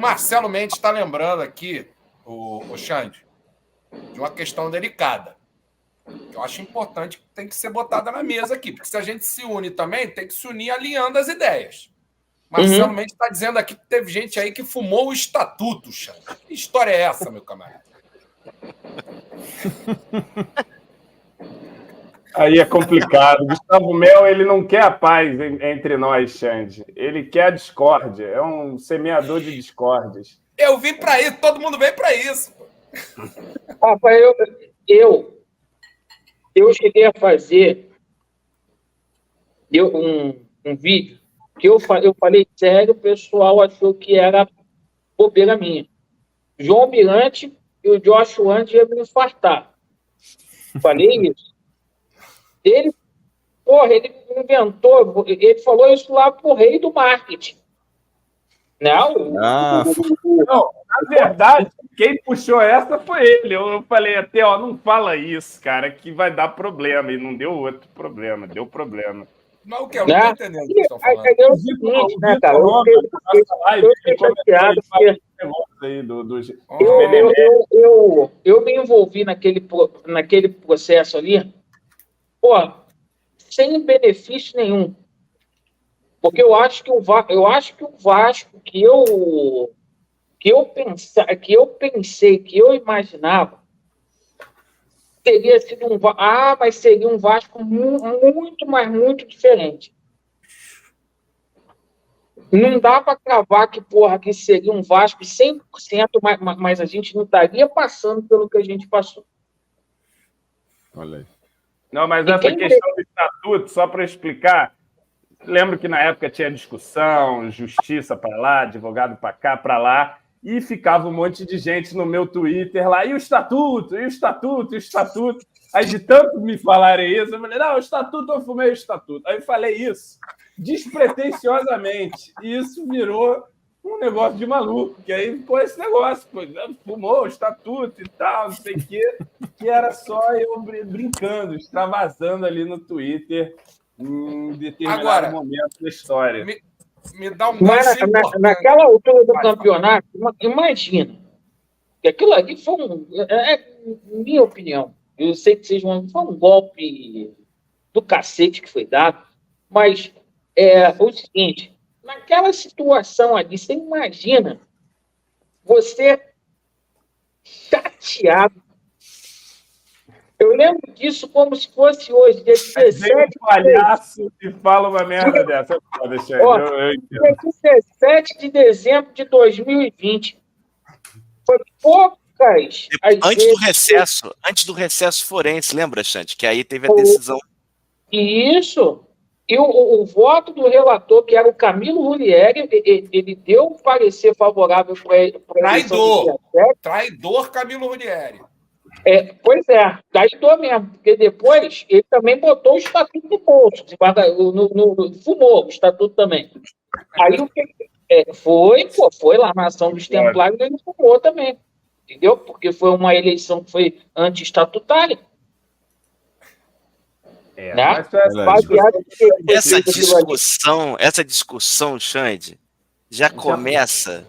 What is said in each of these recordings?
Marcelo Mendes está lembrando aqui, o Xande, de uma questão delicada. Que eu acho importante que tem que ser botada na mesa aqui. Porque se a gente se une também, tem que se unir alinhando as ideias. Marcelo Mendes está dizendo aqui que teve gente aí que fumou o estatuto, Xande. Que história é essa, meu camarada? Aí é complicado. Gustavo Mel, ele não quer a paz entre nós, Xande. Ele quer a discórdia. É um semeador de discórdias. Eu vim para isso, todo mundo vem para isso. Rapaz, eu cheguei a fazer um vídeo que eu falei sério, o pessoal achou que era bobeira minha. João Mirante e o Josh Wand iam me infartar. Falei isso. Ele inventou, ele falou isso lá pro rei do marketing. Não, não, na verdade, quem puxou essa foi ele. Eu falei até, não fala isso, cara, que vai dar problema. E não deu outro problema, deu problema. Mas o que? Eu não estou entendendo o que estão falando. É o seguinte, né, cara? Eu fiquei chateado eu me envolvi naquele processo ali, sem benefício nenhum. Porque eu acho que o Vasco que eu pensei, que eu imaginava, teria sido mas seria um Vasco muito, mas muito diferente. Não dá para cravar que seria um Vasco 100%, mas a gente não estaria passando pelo que a gente passou. Olha aí. Não, mas essa questão do estatuto, só para explicar, lembro que na época tinha discussão, justiça para lá, advogado para cá, para lá, e ficava um monte de gente no meu Twitter lá, e o estatuto, e o estatuto, e o estatuto. Aí de tanto me falarem isso, eu falei, não, o estatuto, eu fumei o estatuto. Aí eu falei isso despretensiosamente, e isso virou um negócio de maluco, que aí ficou esse negócio, fumou o estatuto e tal, não sei o quê, que era só eu brincando, extravasando ali no Twitter em determinado momento da história. Me dá um naquela altura do campeonato, imagina, que aquilo ali foi minha opinião, eu sei que foi um golpe do cacete que foi dado, mas o seguinte, naquela situação ali, você imagina você chateado. Eu lembro disso como se fosse hoje, dia 17... Vem um palhaço e fala uma merda dessa. Dia 17 de dezembro de 2020. Foi poucas... Antes do recesso forense, lembra, Xande? Que aí teve a decisão... Isso. E o voto do relator, que era o Camilo Rulieri, ele deu um parecer favorável para a Traidor Camilo Rulieri. Pois é, traidor mesmo, porque depois ele também botou o estatuto no bolso, fumou o estatuto também. Aí o que foi lá na ação dos Templários, ele fumou também, entendeu? Porque foi uma eleição que foi anti-estatutária. Né? Essa discussão, Xande, já começa...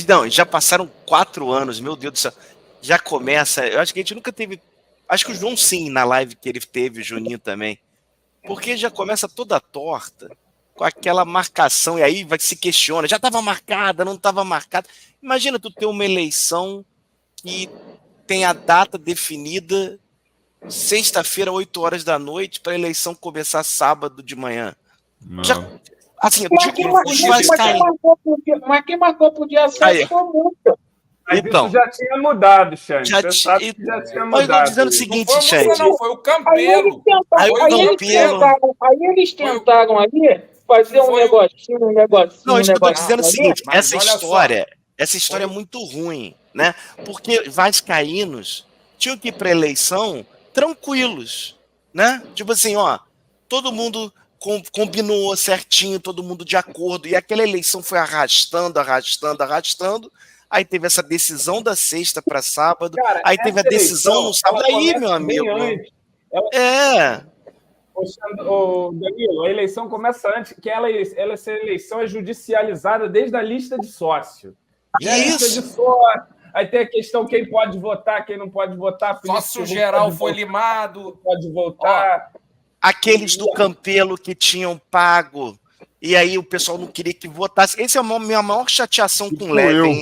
Não, já passaram 4 anos, meu Deus do céu. Já começa... Eu acho que a gente nunca teve... Acho que o João sim, na live que ele teve, o Juninho também. Porque já começa toda torta, com aquela marcação, e aí se questiona, já estava marcada, não estava marcada. Imagina tu ter uma eleição que tem a data definida sexta-feira, 8 horas da noite, para a eleição começar sábado de manhã. Já, assim, mas quem marcou pro dia 7 foi muito. Mas então, isso já tinha mudado, Xande. Já tinha mudado. Eu tô dizendo o seguinte, Xande. Não, foi o Campelo. Aí eles tentaram ali fazer um negocinho. Não, isso que eu tô dizendo é o seguinte, essa história é muito ruim, né? Porque vascaínos tinham que ir para eleição tranquilos, né? Tipo assim, todo mundo combinou certinho, todo mundo de acordo, e aquela eleição foi arrastando. Aí teve essa decisão da sexta para sábado, cara, aí teve a decisão no sábado. Aí, meu amigo. Danilo, a eleição começa antes, que essa eleição é judicializada desde a lista de sócio. Gerência de sócio. Aí tem a questão quem pode votar, quem não pode votar. Sócio geral foi limado. Pode votar. Aqueles do Campelo que tinham pago, e aí o pessoal não queria que votasse. Essa é a minha maior chateação com o Levin,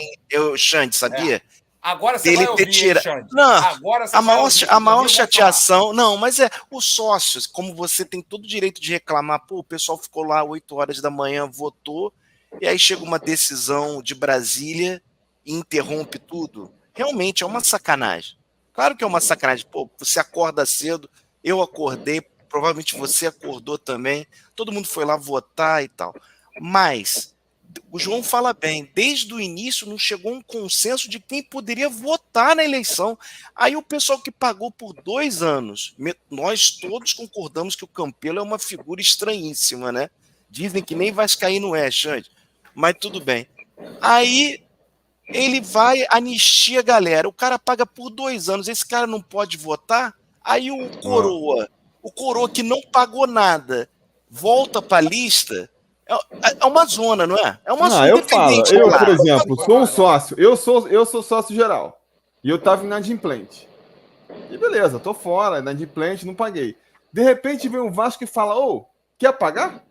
Xande, sabia? Agora você vai ouvir, Xande. Não, agora você a maior chateação... Não, mas os sócios, como você tem todo o direito de reclamar, o pessoal ficou lá 8 horas da manhã, votou, e aí chega uma decisão de Brasília e interrompe tudo. Realmente é uma sacanagem. Claro que é uma sacanagem. Você acorda cedo, eu acordei, provavelmente você acordou também, todo mundo foi lá votar e tal. Mas o João fala bem, desde o início não chegou um consenso de quem poderia votar na eleição. Aí o pessoal que pagou por 2 anos, nós todos concordamos que o Campelo é uma figura estranhíssima, né? Dizem que nem vascaíno é, Xande, mas tudo bem. Aí ele vai, anistia a galera, o cara paga por 2 anos, esse cara não pode votar, aí o Coroa que não pagou nada, volta para a lista, é uma zona, não é? É uma zona independente. Eu, por exemplo, sou um sócio, eu sou sócio geral, e eu estava inadimplente. E beleza, tô fora, inadimplente, não paguei. De repente vem um Vasco e fala, quer pagar?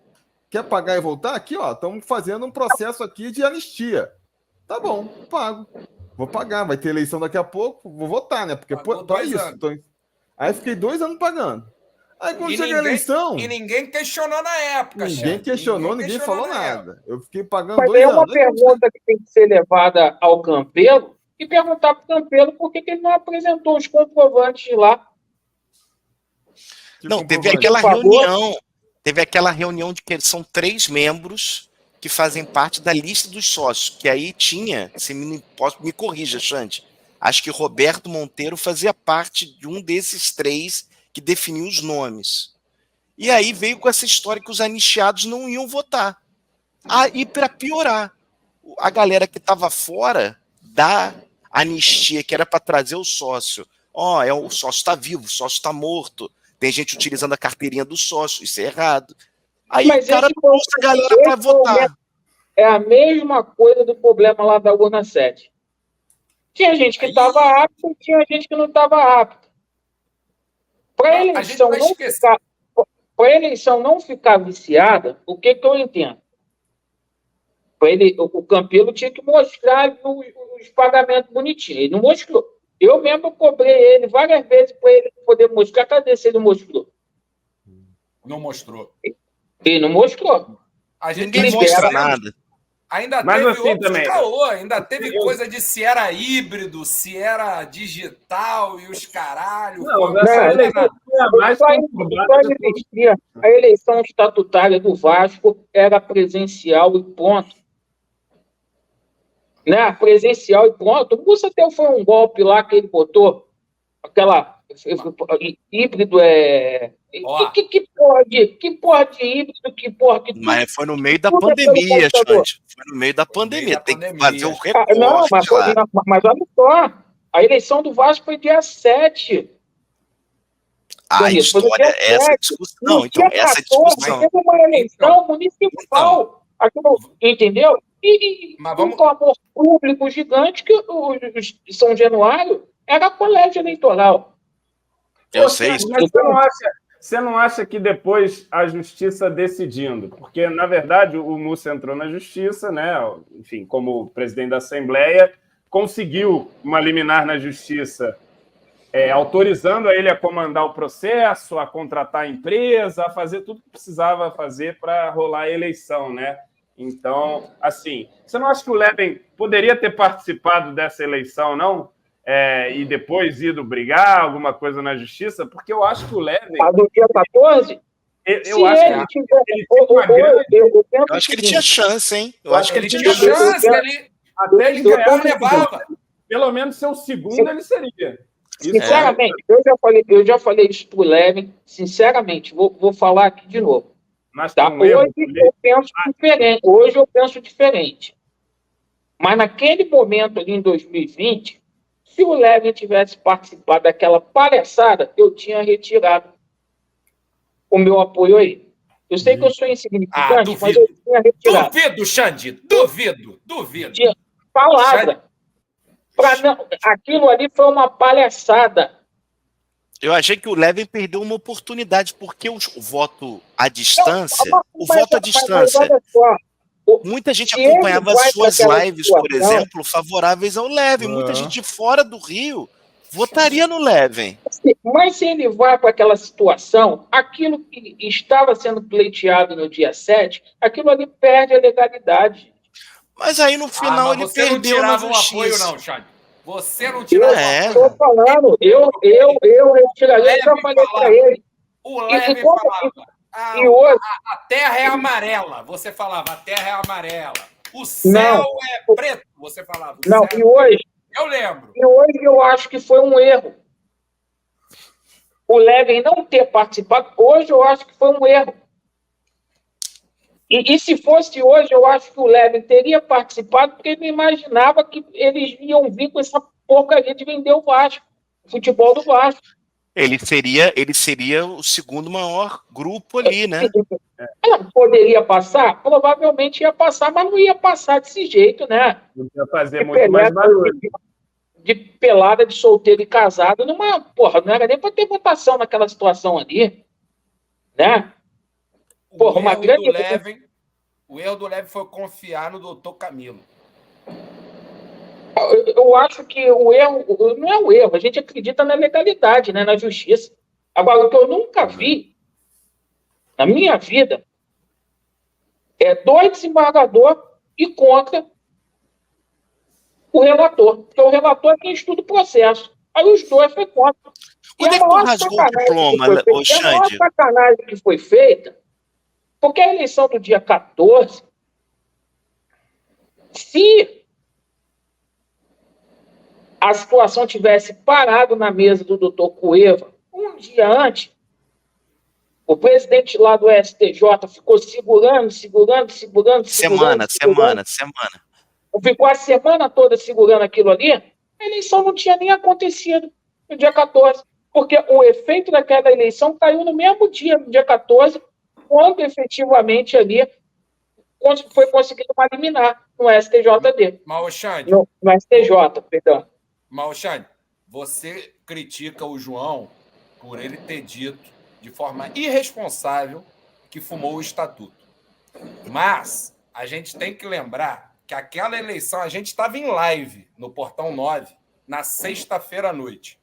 Quer pagar e voltar? Aqui, estamos fazendo um processo aqui de anistia. Tá bom, pago. Vou pagar, vai ter eleição daqui a pouco, vou votar, né? Porque é isso. Aí fiquei 2 anos pagando. Aí quando chega a eleição... E ninguém questionou na época, Ninguém questionou, ninguém falou nada. Eu fiquei pagando Mas 2 anos. Mas é uma pergunta que tem que ser levada ao Campelo e perguntar para o Campelo por que ele não apresentou os comprovantes de lá. Não, teve aquela reunião de que são 3 membros que fazem parte da lista dos sócios, que aí tinha, se me corrija, Xande, acho que Roberto Monteiro fazia parte de um desses 3 que definiu os nomes. E aí veio com essa história que os anistiados não iam votar. E para piorar, a galera que estava fora da anistia, que era para trazer o sócio, o sócio está vivo, o sócio está morto, tem gente utilizando a carteirinha do sócio, isso é errado. Aí o cara trouxe a galera para votar. É a mesma coisa do problema lá da urna 7. Tinha gente que estava apta e tinha gente que não estava apta. Para a eleição não ficar viciada, o que eu entendo? O Campelo tinha que mostrar os pagamentos bonitinhos. Ele não mostrou. Eu mesmo cobrei ele várias vezes para ele poder mostrar. Cadê se ele não mostrou? Não mostrou. Ele não mostrou. A gente ninguém mostra nada. Ainda mas teve assim também. Ainda teve coisa de se era híbrido, se era digital e os caralho. A eleição estatutária do Vasco era presencial e ponto. Né? Presencial e ponto. O Bussatel foi um golpe lá que ele botou, aquela híbrido Que porra de híbrido, que porra de... Mas foi no meio da pandemia, Xande. Foi no meio da pandemia. Tem que fazer o recorte. Mas olha só, a eleição do Vasco foi dia 7. A história, essa discussão. Não, então, essa discussão. Teve uma eleição municipal. Entendeu? E um clamor público gigante que o São Januário era colégio eleitoral. Eu sei isso. Mas você não acha que depois a justiça decidindo, porque, na verdade, o Mussa entrou na justiça, né? Enfim, como presidente da Assembleia, conseguiu uma liminar na justiça, autorizando a ele a comandar o processo, a contratar a empresa, a fazer tudo que precisava fazer para rolar a eleição, né? Então, assim, você não acha que o Levin poderia ter participado dessa eleição, não? E depois ido brigar, alguma coisa na justiça, porque eu acho que o Levin... Do dia 14? Eu acho que ele tinha chance, hein? Eu acho que ele tinha chance, até ele ganhar, levava. Pelo menos ser o segundo, ele seria. Sinceramente, eu já falei isso pro Levin, sinceramente, vou falar aqui de novo. Mas tá? Hoje eu penso diferente. Mas naquele momento ali em 2020, se o Levin tivesse participado daquela palhaçada, eu tinha retirado o meu apoio a ele. Eu sei que eu sou insignificante, mas eu tinha retirado. Duvido, Xande, duvido. palavra. Aquilo ali foi uma palhaçada. Eu achei que o Levin perdeu uma oportunidade, porque o voto à distância, muita gente acompanhava as suas lives, por exemplo, favoráveis ao Levin. Muita gente de fora do Rio votaria no Levin. Mas se ele vai para aquela situação, aquilo que estava sendo pleiteado no dia 7, aquilo ali perde a legalidade. Mas aí no final ele perdeu na justiça. Apoio, não, Xande. Você não tirava o apoio. Estou falando, eu retiraria, eu já falei para ele. O Levin falava, hoje, a terra é amarela. Você falava, a terra é amarela. O céu é preto. Você falava. Não, e hoje... Eu lembro. E hoje eu acho que foi um erro. O Levin não ter participado, hoje eu acho que foi um erro. E se fosse hoje, eu acho que o Levin teria participado, porque ele imaginava que eles iam vir com essa porcaria de vender o Vasco, o futebol do Vasco. Ele seria o segundo maior grupo ali, né? Poderia passar? Provavelmente ia passar, mas não ia passar desse jeito, né? Não ia fazer muito mais barulho. De pelada de solteiro e casado, numa... Porra, não era nem para ter votação naquela situação ali, né? Porra, uma grande... O erro do Levin foi confiar no doutor Camilo. Eu acho que o erro não é o erro, a gente acredita na legalidade, né, na justiça. Agora, o que eu nunca vi na minha vida é 2 desembargadores e contra o relator, porque o relator é quem estuda o processo. Aí os 2 foi contra. Quando é que tu rasgou o diploma, Xande? A maior sacanagem que foi feita, porque a eleição do dia 14, se a situação tivesse parado na mesa do doutor Cueva um dia antes, o presidente lá do STJ ficou segurando. Semana. Ficou a semana toda segurando aquilo ali, a eleição não tinha nem acontecido no dia 14, porque o efeito daquela eleição caiu no mesmo dia, no dia 14, quando efetivamente ali foi conseguido uma liminar no STJD. No STJ, perdão. Mas, Xande, você critica o João por ele ter dito de forma irresponsável que fumou o estatuto. Mas a gente tem que lembrar que aquela eleição, a gente estava em live no Portão 9, na sexta-feira à noite,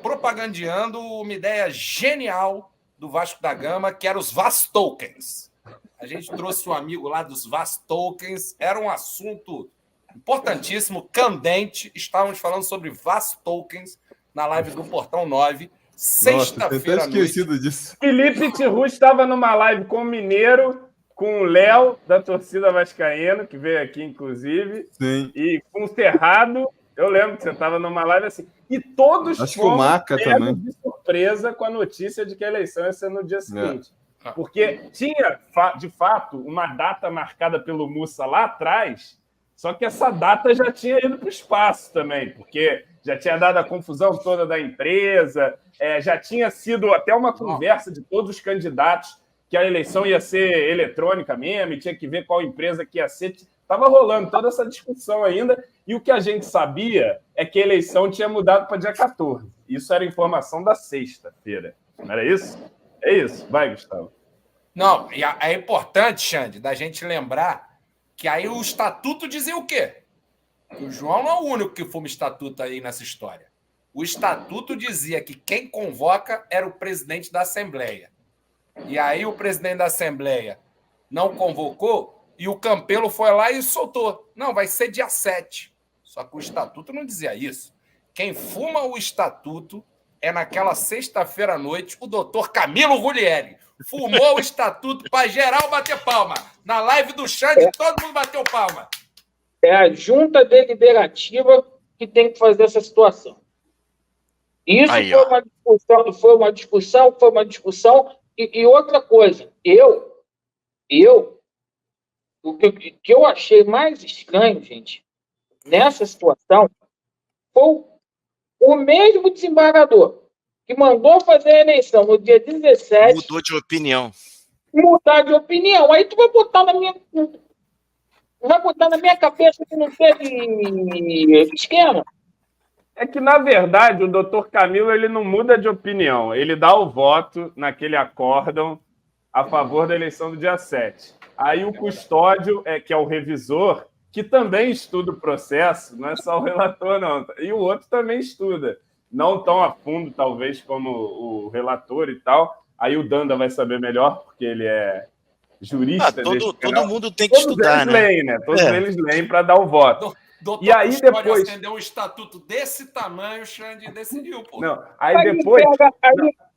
propagandeando uma ideia genial do Vasco da Gama, que era os VAS Tokens. A gente trouxe um amigo lá dos VAS Tokens, era um assunto importantíssimo, candente. Estávamos falando sobre VAS Tokens na live do Portão 9, sexta-feira à noite. Esquecido disso. Felipe Tiru estava numa live com o Mineiro, com o Léo, da torcida vascaína, que veio aqui, inclusive. Sim. E com o Cerrado. Eu lembro que você estava numa live assim. E todos foram de surpresa com a notícia de que a eleição ia ser no dia seguinte. Porque tinha, de fato, uma data marcada pelo Mussa lá atrás, só que essa data já tinha ido para o espaço também, porque já tinha dado a confusão toda da empresa, já tinha sido até uma conversa de todos os candidatos que a eleição ia ser eletrônica mesmo, e tinha que ver qual empresa que ia ser. Estava rolando toda essa discussão ainda, e o que a gente sabia é que a eleição tinha mudado para dia 14. Isso era informação da sexta-feira. Não era isso? É isso. Vai, Gustavo. Não, e é importante, Xande, da gente lembrar que aí o estatuto dizia o quê? Que o João não é o único que fuma estatuto aí nessa história. O estatuto dizia que quem convoca era o presidente da Assembleia. E aí o presidente da Assembleia não convocou e o Campelo foi lá e soltou. Não, vai ser dia 7. Só que o estatuto não dizia isso. Quem fuma o estatuto é naquela sexta-feira à noite o doutor Camilo Rulieri. Fumou o estatuto para geral bater palma. Na live do Xande, todo mundo bateu palma. É a junta deliberativa que tem que fazer essa situação. Isso aí, foi uma discussão. E outra coisa, o que eu achei mais estranho, gente, nessa situação, foi o mesmo desembargador que mandou fazer a eleição no dia 17... Mudou de opinião. Mudar de opinião. Aí tu vai botar na minha... vai botar na minha cabeça que não teve esquema. É que, na verdade, o doutor Camilo ele não muda de opinião. Ele dá o voto naquele acórdão a favor da eleição do dia 7. Aí o custódio, que é o revisor, que também estuda o processo, não é só o relator, não. E o outro também estuda. Não tão a fundo, talvez, como o relator e tal. Aí o Danda vai saber melhor, porque ele é jurista. Todo mundo tem que estudar, né? Leem, né? Todos eles leem para dar o voto. Doutor e aí depois acendeu um estatuto desse tamanho, o Xande decidiu, pô. Não, aí depois...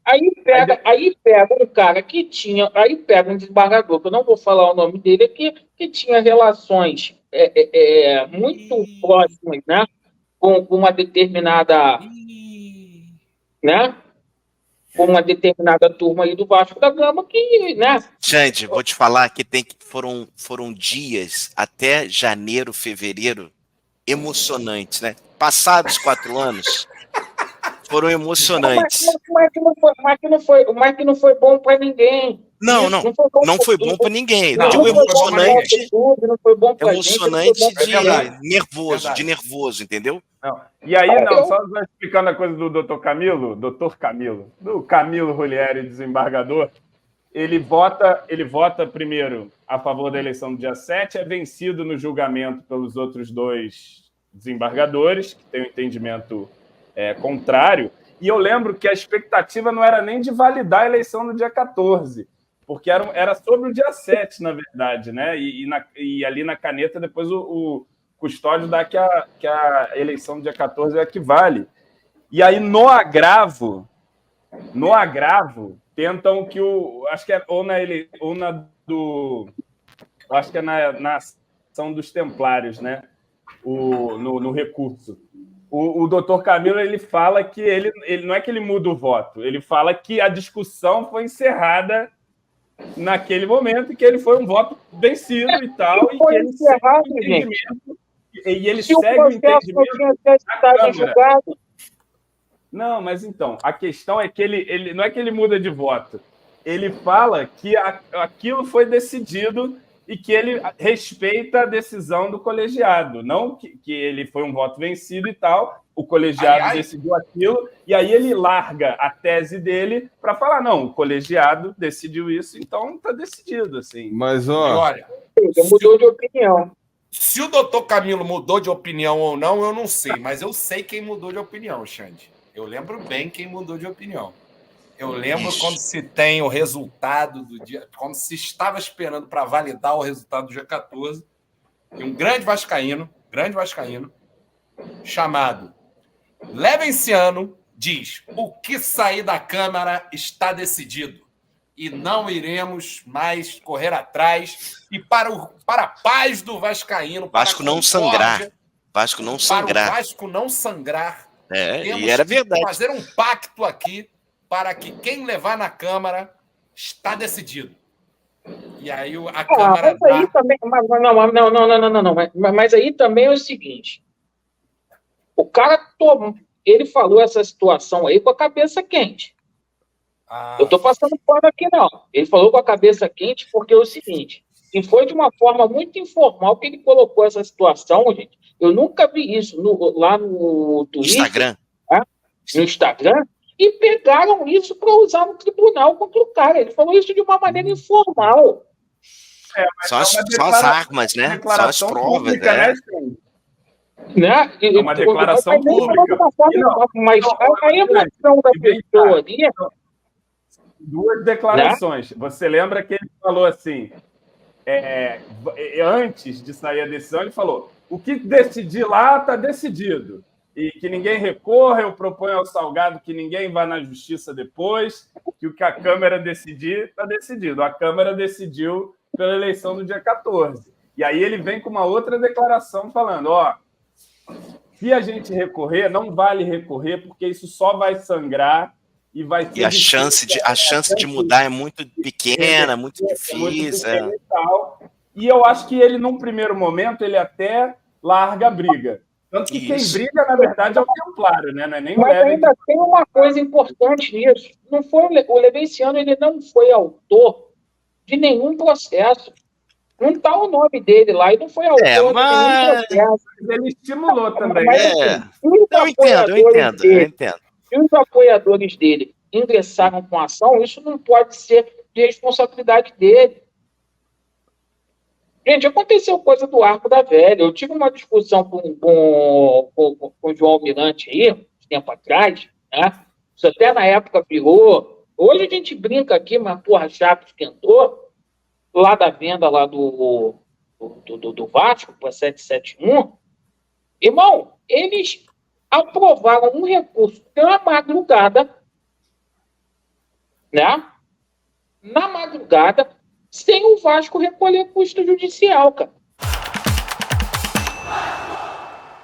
Aí pega um cara que tinha... Aí pega um desembargador, que eu não vou falar o nome dele aqui, que tinha relações muito próximas, né? Com uma determinada... né? Com uma determinada turma aí do Vasco da Gama que, né? Xande, vou te falar que foram dias até janeiro, fevereiro emocionantes, né? Passados 4 anos, foram emocionantes. Mas que não foi bom para ninguém. Não foi bom para ninguém. Digo emocionante. Não foi bom pra emocionante gente, de nervoso, entendeu? Não. E aí, só explicando a coisa do doutor Camilo, do Camilo Rolieri, desembargador, ele vota primeiro a favor da eleição do dia 7, é vencido no julgamento pelos outros 2 desembargadores, que têm um entendimento contrário, e eu lembro que a expectativa não era nem de validar a eleição no dia 14, porque era sobre o dia 7, na verdade, né? E ali na caneta, depois o custódio dá que a eleição do dia 14 é a que vale. E aí, no agravo, tentam que acho que é acho que é na ação dos Templários, né? No recurso. O doutor Camilo ele fala que ele não é que ele muda o voto, ele fala que a discussão foi encerrada naquele momento e que ele foi um voto vencido e tal, e que ele segue o entendimento, e ele segue o entendimento da Câmara. Não, mas então, a questão é que ele não é que ele muda de voto, ele fala que aquilo foi decidido e que ele respeita a decisão do colegiado, não que ele foi um voto vencido e tal, o colegiado decidiu aquilo, e aí ele larga a tese dele para falar, não, o colegiado decidiu isso, então está decidido, assim. Mas, olha... Mudou de opinião. Se o doutor Camilo mudou de opinião ou não, eu não sei, mas eu sei quem mudou de opinião, Xande. Eu lembro bem quem mudou de opinião. Eu lembro quando se tem o resultado do dia, quando se estava esperando para validar o resultado do dia 14, e um grande vascaíno, chamado Levenciano, diz: o que sair da Câmara está decidido e não iremos mais correr atrás, e para a paz do vascaíno, Vasco não sangrar. Vasco não sangrar. Para o Vasco não sangrar. E era verdade. Fazer um pacto aqui para que quem levar na Câmara está decidido. E aí a Câmara... Mas aí também... Mas aí também é o seguinte. O cara ele falou essa situação aí com a cabeça quente. Eu estou passando pano aqui, não. Ele falou com a cabeça quente porque é o seguinte, e foi de uma forma muito informal que ele colocou essa situação, gente. Eu nunca vi isso lá no Twitter, Instagram. No Instagram, e pegaram isso para usar no tribunal contra o cara. Ele falou isso de uma maneira informal. Só as armas, né? Só as provas. Pública, né? É uma declaração pública. Mas a emoção da pessoa ali... Duas declarações. Né? Você lembra que ele falou assim, antes de sair a decisão, ele falou: o que decidir lá está decidido. E que ninguém recorra, eu proponho ao Salgado que ninguém vá na justiça depois, que o que a Câmara decidir está decidido. A Câmara decidiu pela eleição do dia 14. E aí ele vem com uma outra declaração falando: se a gente recorrer, não vale recorrer, porque isso só vai sangrar e vai ser... E a chance de mudar é muito pequena, muito difícil. E eu acho que ele, num primeiro momento, ele até larga a briga. Tanto que quem briga, na verdade, é o Templário, né? Não é nem Mas ainda tem uma coisa importante nisso. Não foi o Levenciano, ele não foi autor de nenhum processo. Não está o nome dele lá e não foi autor de nenhum processo. Ele estimulou também. Mas, assim, eu entendo. Se os apoiadores dele ingressaram com a ação, isso não pode ser de responsabilidade dele. Gente, aconteceu coisa do Arco da Velha. Eu tive uma discussão com o João Almirante aí, um tempo atrás, né? Isso até na época virou. Hoje a gente brinca aqui, mas porra, a Chape esquentou lá da venda lá do Vasco para 771. Irmão, eles aprovaram um recurso na madrugada, né? Na madrugada, sem o Vasco recolher custo judicial, cara.